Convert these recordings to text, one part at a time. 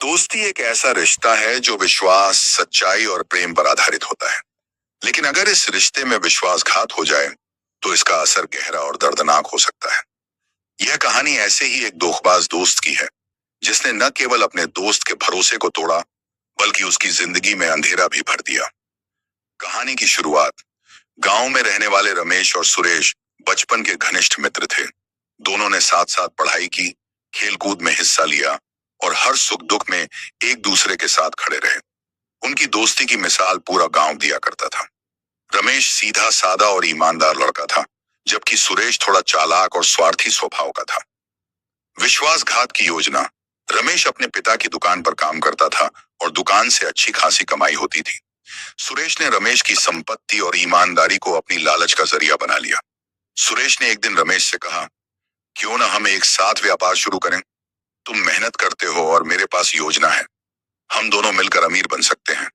दोस्ती एक ऐसा रिश्ता है जो विश्वास, सच्चाई और प्रेम पर आधारित होता है। लेकिन अगर इस रिश्ते में विश्वासघात हो जाए, तो इसका असर गहरा और दर्दनाक हो सकता है। यह कहानी ऐसे ही एक धोखेबाज दोस्त की है, जिसने न केवल अपने दोस्त के भरोसे को तोड़ा, बल्कि उसकी जिंदगी में अंधेरा भी भर दिया। कहानी की शुरुआत, गांव में रहने वाले रमेश और सुरेश बचपन के घनिष्ठ मित्र थे। दोनों ने साथ साथ पढ़ाई की, खेलकूद में हिस्सा लिया और हर सुख दुख में एक दूसरे के साथ खड़े रहे। उनकी दोस्ती की मिसाल पूरा गांव दिया करता था। रमेश सीधा सादा और ईमानदार लड़का था, जबकि सुरेश थोड़ा चालाक और स्वार्थी स्वभाव का था। विश्वासघात की योजना, रमेश अपने पिता की दुकान पर काम करता था और दुकान से अच्छी खासी कमाई होती थी। सुरेश ने रमेश की संपत्ति और ईमानदारी को अपनी लालच का जरिया बना लिया। सुरेश ने एक दिन रमेश से कहा, क्यों ना हम एक साथ व्यापार शुरू करें? तुम मेहनत करते हो और मेरे पास योजना है। हम दोनों मिलकर अमीर बन सकते हैं।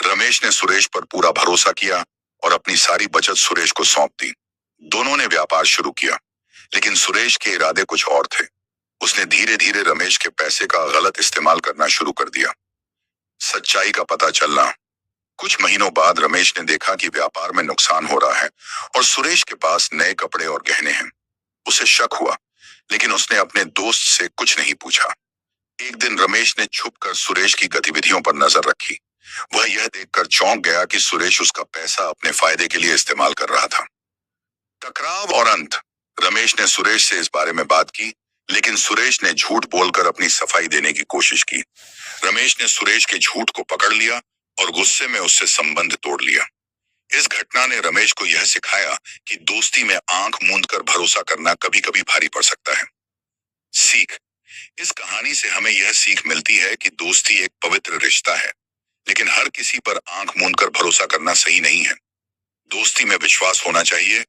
रमेश ने सुरेश पर पूरा भरोसा किया और अपनी सारी बचत सुरेश को सौंप दी। दोनों ने व्यापार शुरू किया, लेकिन सुरेश के इरादे कुछ और थे। उसने धीरे धीरे रमेश के पैसे का गलत इस्तेमाल करना शुरू कर दिया। सच्चाई का पता चलना, कुछ महीनों बाद रमेश ने देखा कि व्यापार में नुकसान हो रहा है और सुरेश के पास नए कपड़े और गहने हैं। उसे शक हुआ, लेकिन उसने अपने दोस्त से कुछ नहीं पूछा। एक दिन रमेश ने छुपकर सुरेश की गतिविधियों पर नजर रखी। वह यह देखकर चौंक गया कि सुरेश उसका पैसा अपने फायदे के लिए इस्तेमाल कर रहा था। टकराव और अंत, रमेश ने सुरेश से इस बारे में बात की, लेकिन सुरेश ने झूठ बोलकर अपनी सफाई देने की कोशिश की। रमेश ने सुरेश के झूठ को पकड़ लिया और गुस्से में उससे संबंध तोड़ लिया। इस घटना ने रमेश को यह सिखाया कि दोस्ती में आंख मूंद कर भरोसा करना कभी कभी भारी पड़ सकता है। सीख, इस कहानी से हमें यह सीख मिलती है कि दोस्ती एक पवित्र रिश्ता है, लेकिन हर किसी पर आंख मूंद कर भरोसा करना सही नहीं है। दोस्ती में विश्वास होना चाहिए,